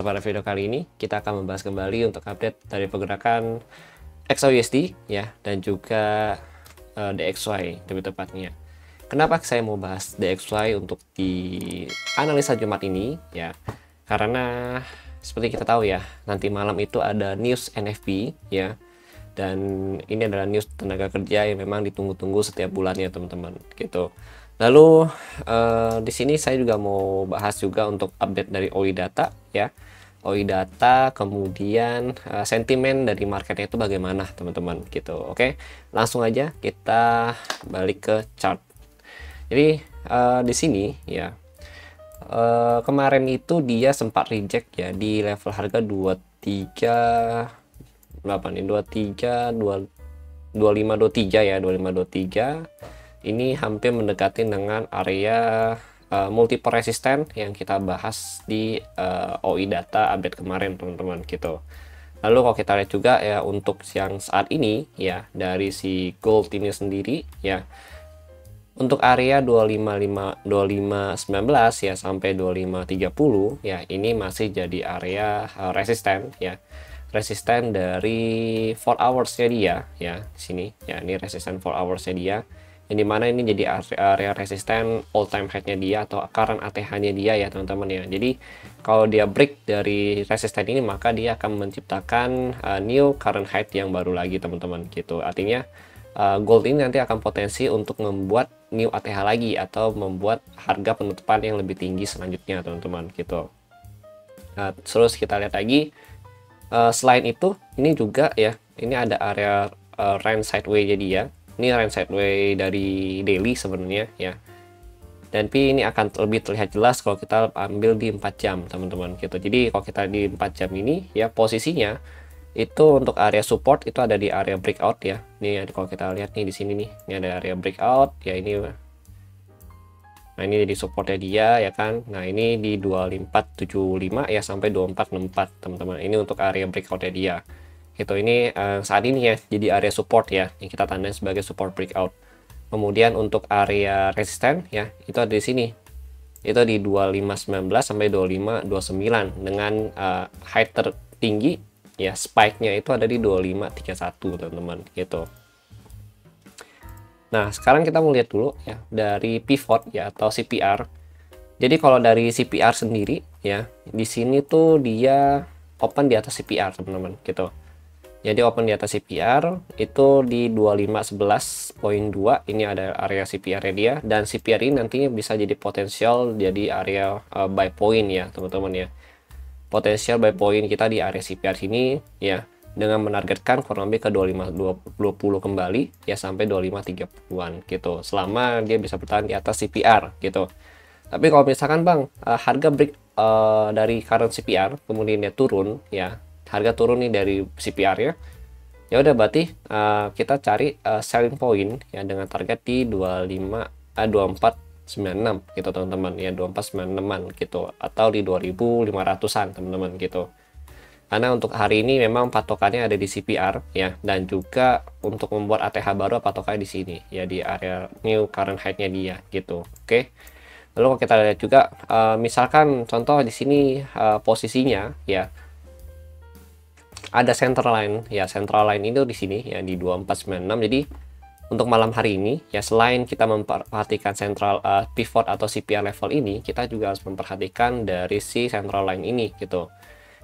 Pada video kali ini kita akan membahas kembali untuk update dari pergerakan XAUUSD ya, dan juga DXY lebih tepatnya. Kenapa saya mau bahas DXY untuk di analisa Jumat ini ya? Karena seperti kita tahu ya, nanti malam itu ada news NFP ya. Dan ini adalah news tenaga kerja yang memang ditunggu-tunggu setiap bulannya teman-teman gitu. Lalu di sini saya juga mau bahas juga untuk update dari OI data ya. OI data, kemudian sentimen dari marketnya itu bagaimana teman-teman gitu. Oke, langsung aja kita balik ke chart. Jadi di sini ya, kemarin itu dia sempat reject ya di level harga 23 berapa nih, 2523 ya, 2523. Ini hampir mendekati dengan area multiple resisten yang kita bahas di OI data update kemarin teman-teman gitu. Lalu kalau kita lihat juga ya untuk yang saat ini ya, dari si gold ini sendiri ya, untuk area 2519 ya sampai 2530 ya, ini masih jadi area resisten ya. Resisten dari 4 hours-nya dia ya, sini ya, ini resisten 4 hours-nya dia, yang dimana ini jadi area resisten all time high-nya dia atau current ATH-nya dia ya teman-teman ya. Jadi kalau dia break dari resisten ini, maka dia akan menciptakan new current high yang baru lagi teman-teman gitu. Artinya gold ini nanti akan potensi untuk membuat new ATH lagi atau membuat harga penutupan yang lebih tinggi selanjutnya teman-teman gitu. Nah, terus kita lihat lagi selain itu, ini juga ya, ini ada area range sideways jadi ya. Ini range sideways dari daily sebenarnya ya. Dan ini akan lebih terlihat jelas kalau kita ambil di 4 jam teman-teman gitu. Jadi kalau kita di 4 jam ini ya, posisinya itu untuk area support itu ada di area breakout ya. Ini kalau kita lihat nih di sini nih, ini ada area breakout ya ini. Nah, ini jadi supportnya dia ya kan. Nah, ini di 2475 ya sampai 2464 teman-teman. Ini untuk area breakoutnya dia. Gitu, ini saat ini ya jadi area support ya, yang kita tandai sebagai support breakout. Kemudian untuk area resisten ya, itu ada di sini. Itu di 2519 sampai 2529 dengan high tertinggi ya, spike-nya itu ada di 2531 teman-teman gitu. Nah, sekarang kita mau lihat dulu ya dari pivot ya atau CPR. Jadi kalau dari CPR sendiri ya, di sini tuh dia open di atas CPR teman-teman gitu. Jadi open di atas CPR itu di 2511.2, ini ada area CPR-nya dia, dan CPR ini nantinya bisa jadi potensial jadi area buy point ya teman-teman ya. Potensial buy point kita di area CPR sini ya, dengan menargetkan kurang lebih ke 2520 kembali ya sampai 2530-an gitu, selama dia bisa bertahan di atas CPR gitu. Tapi kalau misalkan bang harga break dari current CPR kemudian dia turun ya, harga turun nih dari CPR ya udah berarti kita cari selling point ya dengan target di 2496 gitu teman-teman ya, 2496-an gitu atau di 2500-an teman-teman gitu. Karena untuk hari ini memang patokannya ada di CPR ya, dan juga untuk membuat ATH baru patokannya di sini ya, di area new current high-nya dia gitu. Oke. Lalu kalau kita lihat juga misalkan contoh di sini posisinya ya, ada central line ya, central line itu di sini ya di 2496. Jadi untuk malam hari ini ya, selain kita memperhatikan central pivot atau CPR level ini, kita juga harus memperhatikan dari si central line ini gitu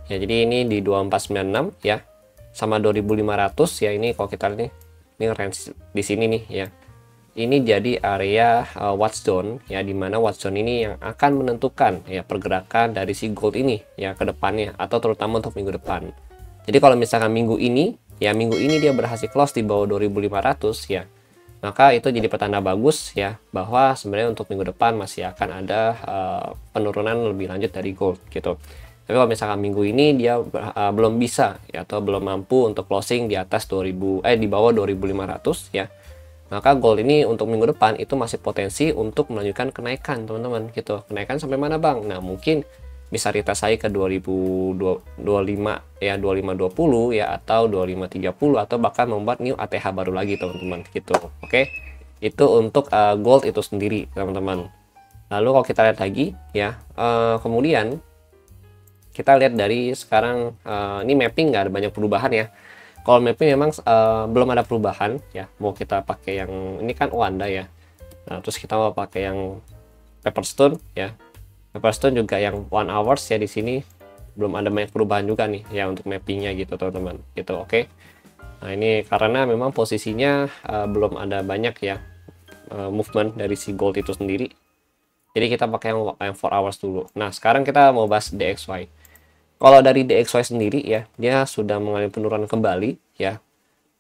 ya. Jadi ini di 2496 ya sama 2500 ya, ini kalau kita lihat ini range di sini nih ya, ini jadi area watch zone ya, dimana watch zone ini yang akan menentukan ya pergerakan dari si gold ini ya ke depannya, atau terutama untuk minggu depan. Jadi kalau misalkan minggu ini dia berhasil close di bawah 2500 ya, maka itu jadi petanda bagus ya, bahwa sebenarnya untuk minggu depan masih akan ada penurunan lebih lanjut dari gold gitu. Tapi kalau misalkan minggu ini dia belum bisa ya, atau belum mampu untuk closing di atas di bawah 2500 ya, maka gold ini untuk minggu depan itu masih potensi untuk melanjutkan kenaikan teman-teman gitu. Kenaikan sampai mana bang? Nah, mungkin bisa retest lagi ke 2025 ya, 2520 ya, atau 2530, atau bahkan membuat new ATH baru lagi teman-teman gitu. Oke, itu untuk gold itu sendiri teman-teman. Lalu kalau kita lihat lagi ya, kemudian kita lihat dari sekarang, ini mapping nggak ada banyak perubahan ya. Kalau mapping memang belum ada perubahan ya, mau kita pakai yang ini kan Wanda ya, nah terus kita mau pakai yang Pepperstone ya. Pepperstone juga yang 1 hours ya, di sini belum ada banyak perubahan juga nih ya untuk mappingnya gitu teman-teman gitu. Oke, nah ini karena memang posisinya belum ada banyak ya movement dari si gold itu sendiri, jadi kita pakai yang 4 hours dulu. Nah sekarang kita mau bahas DXY. Kalau dari DXY sendiri ya, dia sudah mengalami penurunan kembali ya,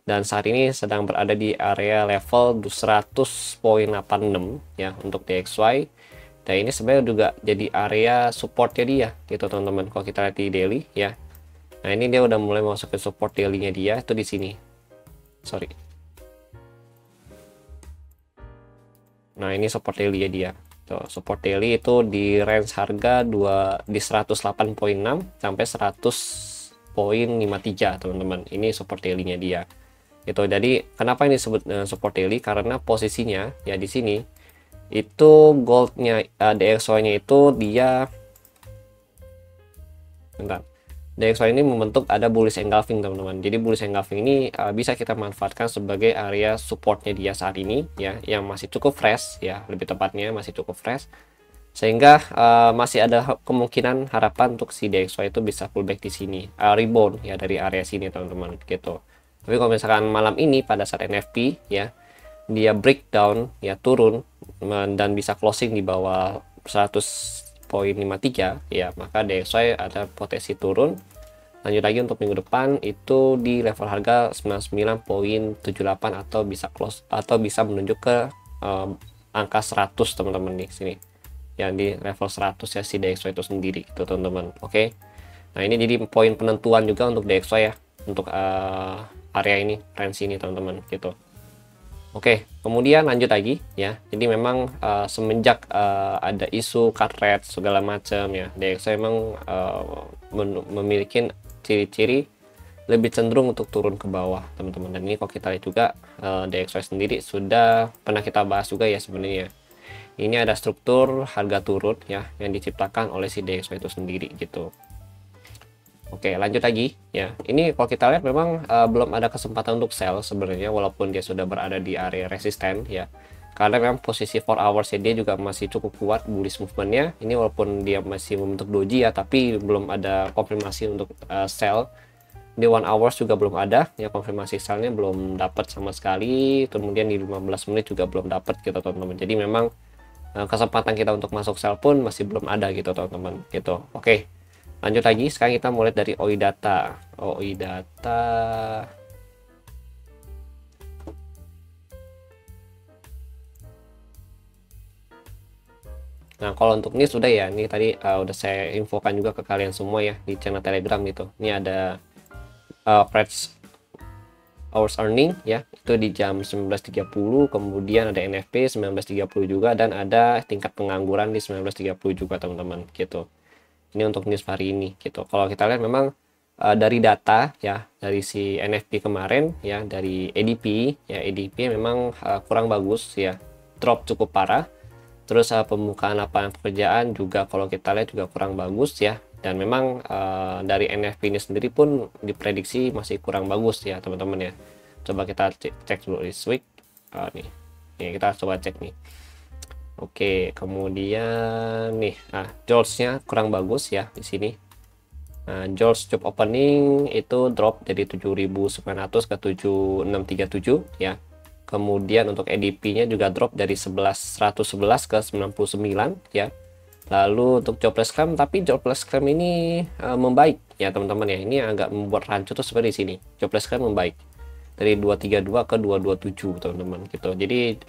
dan saat ini sedang berada di area level 100.86 ya untuk DXY. Dan ini sebenarnya juga jadi area supportnya dia gitu teman-teman. Kalau kita lihat di daily ya, nah ini dia udah mulai masuk ke support daily-nya dia itu di sini. Sorry. Nah ini support daily-nya dia. Tuh, support daily itu di range harga di 108.6 sampai 100.53 teman-teman. Ini support daily-nya dia. Itu jadi kenapa ini disebut support daily, karena posisinya ya di sini itu goldnya DXY-nya itu dia DXY ini membentuk ada bullish engulfing teman-teman. Jadi bullish engulfing ini bisa kita manfaatkan sebagai area supportnya dia saat ini ya, yang masih cukup fresh ya, lebih tepatnya masih cukup fresh, sehingga masih ada kemungkinan harapan untuk si DXY itu bisa pullback di sini, rebound ya dari area sini teman-teman gitu. Tapi kalau misalkan malam ini pada saat NFP ya, dia breakdown ya, turun dan bisa closing di bawah 100.53 ya, maka DXY ada potensi turun. Lanjut lagi untuk minggu depan itu di level harga 99.78 atau bisa close atau bisa menunjuk ke angka 100 teman-teman di sini. Yang di level 100 ya si DXY itu sendiri itu teman-teman. Oke. Nah, ini jadi poin penentuan juga untuk DXY ya, untuk area ini, range ini teman-teman gitu. Oke, kemudian lanjut lagi ya. Jadi memang semenjak ada isu cut rate segala macam ya, DXY memang memiliki ciri-ciri lebih cenderung untuk turun ke bawah teman-teman. Dan ini kalau kita lihat juga DXY sendiri sudah pernah kita bahas juga ya sebenarnya. Ini ada struktur harga turun ya yang diciptakan oleh si DXY itu sendiri gitu. Oke, lanjut lagi ya. Ini kalau kita lihat memang belum ada kesempatan untuk sell sebenarnya, walaupun dia sudah berada di area resisten ya. Karena memang posisi 4 hours dia juga masih cukup kuat bullish movementnya. Ini walaupun dia masih membentuk doji ya, tapi belum ada konfirmasi untuk sell. Di 1 hours juga belum ada ya, konfirmasi sellnya belum dapat sama sekali. Kemudian di 15 menit juga belum dapat gitu teman-teman. Jadi memang kesempatan kita untuk masuk sell pun masih belum ada gitu teman-teman gitu. Oke. Lanjut lagi, sekarang kita mulai dari OI data. OI data. Nah, kalau untuk ini sudah ya, ini tadi udah saya infokan juga ke kalian semua ya di channel Telegram gitu. Ini ada price hours earning ya, itu di jam 19.30, kemudian ada NFP 19.30 juga, dan ada tingkat pengangguran di 19.30 juga teman-teman gitu. Ini untuk news hari ini gitu. Kalau kita lihat memang dari data ya, dari si NFP kemarin ya, dari ADP ya, ADP memang kurang bagus ya, drop cukup parah. Terus pembukaan lapangan pekerjaan juga kalau kita lihat juga kurang bagus ya, dan memang dari NFP ini sendiri pun diprediksi masih kurang bagus ya teman-teman ya. Coba kita cek dulu this week nih. Kita coba cek nih. Oke, kemudian nih, George-nya kurang bagus ya di sini. Nah, George job opening itu drop dari 7.900 ke 7.637 ya. Kemudian untuk ADP-nya juga drop dari 111 ke 99 ya. Lalu untuk jobless claim, tapi jobless claim ini membaik ya teman-teman ya. Ini agak membuat rancu tuh seperti sini. Jobless claim membaik dari 232 ke 227 teman-teman gitu. Jadi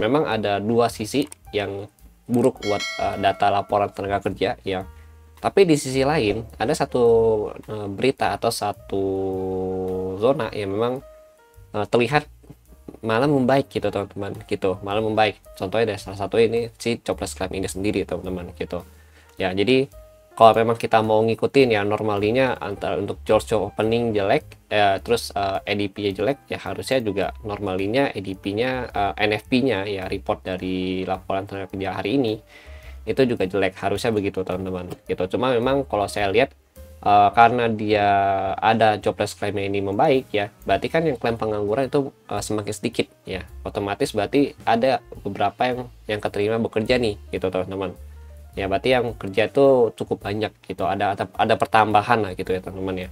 memang ada dua sisi yang buruk buat data laporan tenaga kerja ya. Tapi di sisi lain ada satu berita atau satu zona yang memang terlihat malah membaik gitu teman-teman gitu, malah membaik. Contohnya dari salah satu ini si jobless claim ini sendiri teman-teman gitu ya. Jadi kalau memang kita mau ngikutin ya normalinya antara untuk George opening jelek terus ADP-nya jelek ya harusnya juga normalinya ADP-nya NFP-nya ya report dari laporan tenaga kerja hari ini itu juga jelek, harusnya begitu teman-teman gitu. Cuma memang kalau saya lihat karena dia ada jobless claim ini membaik ya, berarti kan yang klaim pengangguran itu semakin sedikit ya, otomatis berarti ada beberapa yang keterima bekerja nih gitu teman-teman ya, berarti yang kerja itu cukup banyak gitu, ada pertambahan lah gitu ya teman-teman ya.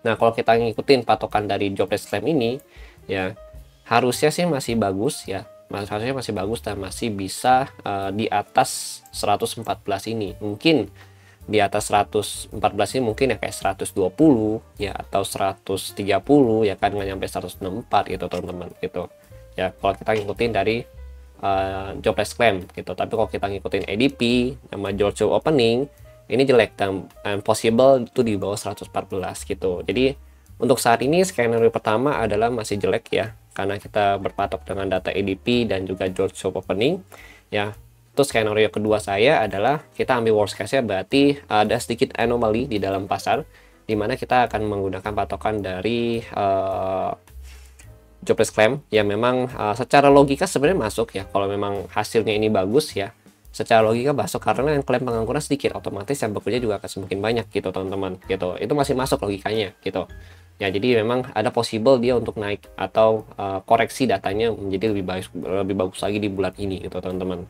Nah kalau kita ngikutin patokan dari jobless claim ini ya, harusnya sih masih bagus ya, harusnya masih bagus dan masih bisa di atas 114 ini, mungkin di atas 114 ini mungkin ya kayak 120 ya atau 130 ya kan, nggak nyampe 164 gitu teman-teman gitu ya kalau kita ngikutin dari jobless claim gitu. Tapi kalau kita ngikutin ADP sama George opening ini jelek dan possible itu di bawah 114 gitu. Jadi untuk saat ini skenario pertama adalah masih jelek ya, karena kita berpatok dengan data ADP dan juga George opening ya. Terus skenario kedua saya adalah kita ambil worst case-nya, berarti ada sedikit anomali di dalam pasar di mana kita akan menggunakan patokan dari jobless claim yang memang secara logika sebenarnya masuk ya, kalau memang hasilnya ini bagus ya secara logika masuk, karena yang klaim pengangguran sedikit otomatis yang bekerja juga akan semakin banyak gitu teman-teman gitu, itu masih masuk logikanya gitu ya. Jadi memang ada possible dia untuk naik atau koreksi datanya menjadi lebih bagus lagi di bulan ini gitu teman-teman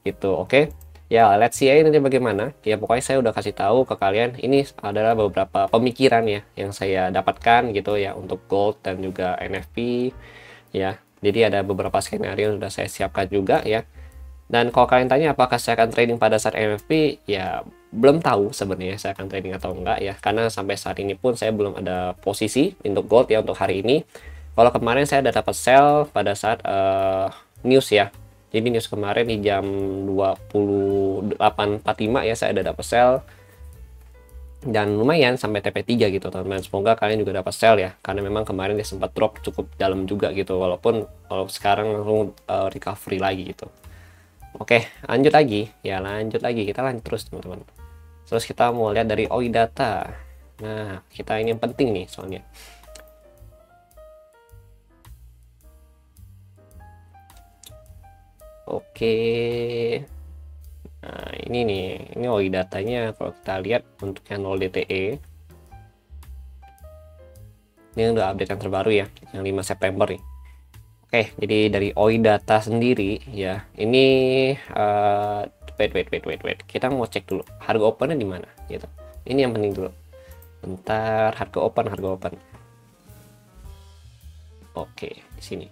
gitu. Oke ya, let's see aja nanti bagaimana ya. Pokoknya saya udah kasih tahu ke kalian, ini adalah beberapa pemikiran ya yang saya dapatkan gitu ya untuk gold dan juga NFP ya. Jadi ada beberapa skenario yang sudah saya siapkan juga ya. Dan kalau kalian tanya apakah saya akan trading pada saat NFP, ya belum tahu sebenarnya saya akan trading atau enggak ya, karena sampai saat ini pun saya belum ada posisi untuk gold ya untuk hari ini. Kalau kemarin saya ada dapat sell pada saat news ya. Jadi news kemarin di jam 28.45 ya saya ada dapat sell dan lumayan sampai TP3 gitu teman-teman. Semoga kalian juga dapat sell ya, karena memang kemarin dia sempat drop cukup dalam juga gitu, walaupun kalau sekarang langsung recovery lagi gitu. Oke, lanjut lagi ya, kita lanjut terus teman-teman. Terus kita mau lihat dari OI data. Nah kita ini yang penting nih soalnya. Oke, nah ini nih, ini OI datanya kalau kita lihat untuk yang 0 DTE ini udah update yang terbaru ya, yang 5 September nih. Oke, jadi dari OI data sendiri ya, ini wait, kita mau cek dulu harga opennya di mana gitu. Ini yang penting dulu. Bentar, harga open. Oke, di sini.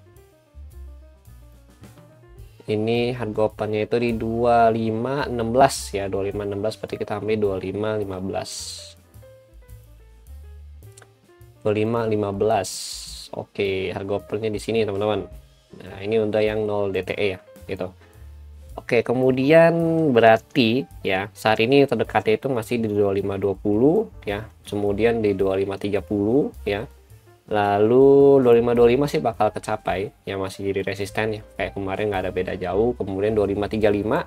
Ini harga opennya itu di 25.16 ya, 25.16 berarti kita ambil 25.15. Oke, harga opennya di sini teman-teman. Nah ini udah yang 0 DTE ya gitu. Oke, kemudian berarti ya saat ini terdekatnya itu masih di 25.20 ya, kemudian di 25.30 ya, lalu 25.25 sih bakal kecapai ya, masih jadi resisten ya kayak kemarin, nggak ada beda jauh. Kemudian 25.35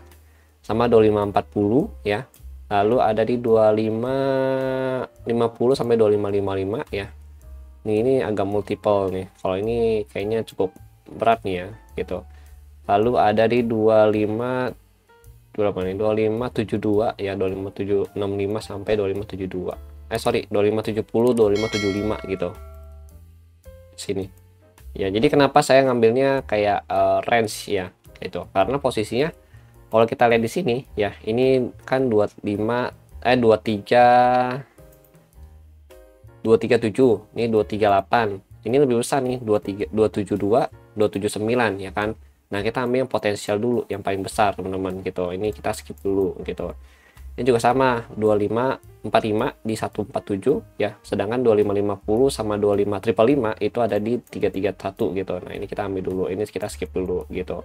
sama 25.40 ya, lalu ada di 25.50 sampai 25.55 ya. Ini agak multiple nih, kalau ini kayaknya cukup berat nih ya gitu. Lalu ada di 25.72 ya, 25.65 sampai 25.72 25.70 25.75 gitu sini ya. Jadi kenapa saya ngambilnya kayak range ya itu, karena posisinya kalau kita lihat di sini ya, ini kan 237, ini 238, ini lebih besar nih 272 279 ya kan. Nah kita ambil yang potensial dulu yang paling besar teman-teman gitu, ini kita skip dulu gitu. Ini juga sama 2545 di 147 ya, sedangkan 2550 sama 2555 itu ada di 331 gitu. Nah ini kita ambil dulu, ini kita skip dulu gitu.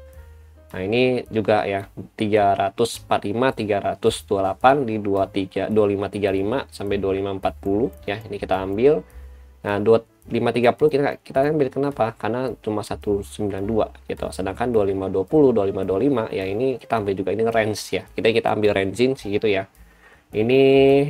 Nah ini juga ya 345 328 di 2535 sampai 2540 ya, ini kita ambil. Nah 2530 kita ambil, kenapa? Karena cuma 192 gitu, sedangkan 2520 2525 ya ini kita ambil juga, ini range ya, kita ambil range sih gitu ya. ini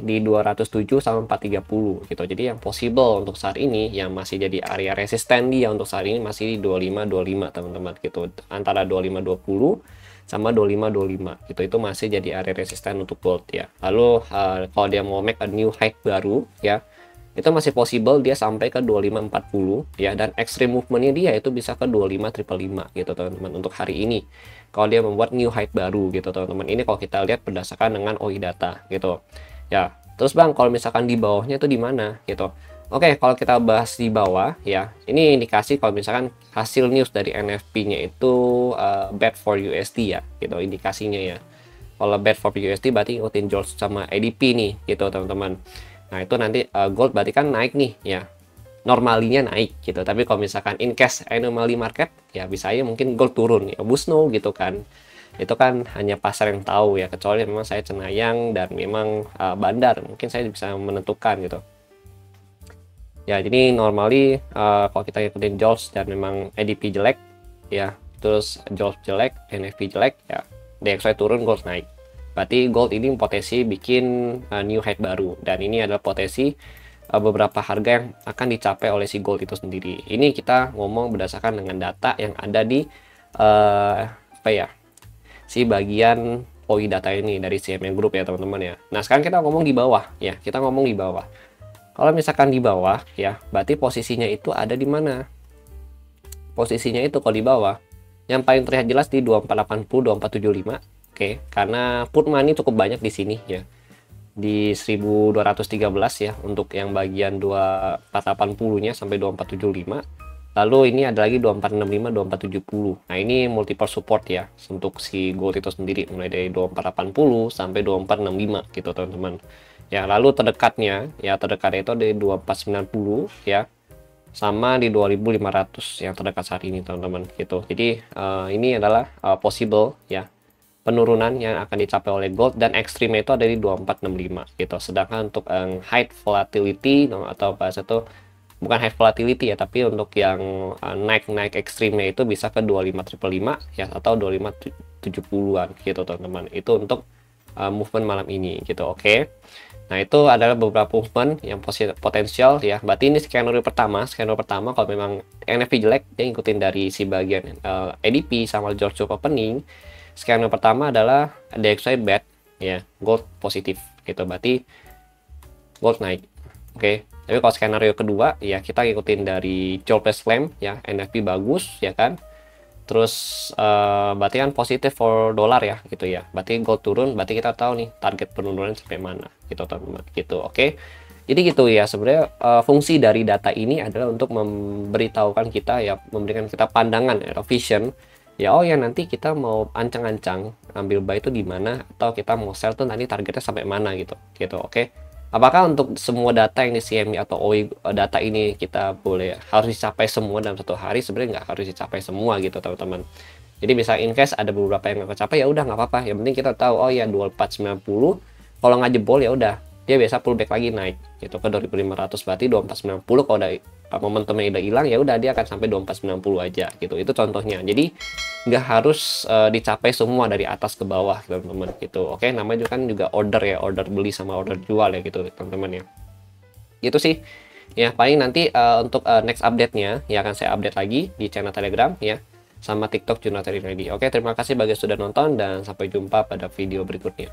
di 207 sama 430 gitu. Jadi yang possible untuk saat ini yang masih jadi area resisten dia untuk saat ini masih di 25 teman-teman gitu. Antara 25.20 sama 25 gitu. Itu masih jadi area resisten untuk gold ya. Lalu kalau dia mau make a new high baru ya, itu masih possible dia sampai ke 25.40 ya, dan extreme movementnya dia itu bisa ke 25.555 gitu teman-teman untuk hari ini kalau dia membuat new high baru gitu teman-teman. Ini kalau kita lihat berdasarkan dengan OI data gitu ya. Terus bang, kalau misalkan di bawahnya itu di mana gitu. Oke, kalau kita bahas di bawah ya, ini indikasi kalau misalkan hasil news dari NFP-nya itu bad for USD ya gitu indikasinya ya. Kalau bad for USD berarti ikutin George sama ADP nih gitu teman-teman. Nah itu nanti gold berarti kan naik nih ya, normalinya naik gitu. Tapi kalau misalkan in case anomaly market ya bisa aja mungkin gold turun ya, busno gitu kan. Itu kan hanya pasar yang tahu ya, kecuali memang saya cenayang dan memang bandar, mungkin saya bisa menentukan gitu ya. Jadi normally kalau kita ikutin George dan memang ADP jelek ya, terus George jelek, NFP jelek ya, DXY turun, gold naik. Berarti gold ini potensi bikin new high baru, dan ini adalah potensi beberapa harga yang akan dicapai oleh si gold itu sendiri. Ini kita ngomong berdasarkan dengan data yang ada di apa ya, si bagian OI data ini dari CME Group ya teman-teman ya. Nah sekarang kita ngomong di bawah ya, kita ngomong di bawah. Kalau misalkan di bawah ya, berarti posisinya itu ada di mana? Posisinya itu kalau di bawah, yang paling terlihat jelas di 2480, 2475. Oke, karena put money cukup banyak di sini ya. Di 1213 ya untuk yang bagian 2480-nya sampai 2475. Lalu ini ada lagi 2465, 2470. Nah, ini multiple support ya untuk si gold itu sendiri, mulai dari 2480 sampai 2465 gitu, teman-teman. Ya, lalu terdekatnya itu dari 2490 ya, sama di 2500 yang terdekat saat ini teman-teman gitu. Jadi ini adalah possible ya penurunan yang akan dicapai oleh gold, dan ekstrimnya itu ada di 2465 gitu. Sedangkan untuk high volatility atau bahasa itu bukan high volatility ya, tapi untuk yang naik ekstrimnya itu bisa ke 25355 ya, atau 2570-an gitu teman-teman. Itu untuk movement malam ini gitu. Oke. Nah itu adalah beberapa movement yang potensial ya. Berarti ini skenario pertama kalau memang NFP jelek dia ngikutin dari si bagian ADP sama George opening. Skenario pertama adalah DXY bad ya, gold positif gitu, berarti gold naik. Oke. Tapi kalau skenario kedua ya kita ngikutin dari George Slam ya, NFP bagus ya kan. Terus berarti kan positif for dollar ya gitu ya. Berarti gold turun, berarti kita tahu nih target penurunan sampai mana gitu teman-teman gitu. Oke. Jadi gitu ya, sebenarnya fungsi dari data ini adalah untuk memberitahukan kita ya, memberikan kita pandangan ya, vision ya. Oh ya, nanti kita mau ancang-ancang ambil buy itu di mana, atau kita mau sell tuh nanti targetnya sampai mana gitu. Oke. Apakah untuk semua data yang di CME atau OI data ini kita harus dicapai semua dalam satu hari? Sebenarnya nggak harus dicapai semua gitu teman-teman. Jadi bisa in case ada beberapa yang nggak kecapai ya udah nggak apa-apa. Yang penting kita tahu oh ya 2490 kalau nggak jebol ya udah dia biasa pullback lagi naik gitu ke 2500, berarti 2490 kalau udah momentumnya udah hilang ya udah dia akan sampai 2490 aja gitu. Itu contohnya. Jadi nggak harus dicapai semua dari atas ke bawah teman-teman gitu. Oke, namanya juga kan juga order ya, order beli sama order jual ya gitu teman-teman ya. Gitu sih ya, paling nanti untuk next update-nya ya akan saya update lagi di channel Telegram ya, sama TikTok Junateri Ready. Oke, terima kasih bagi yang sudah nonton dan sampai jumpa pada video berikutnya.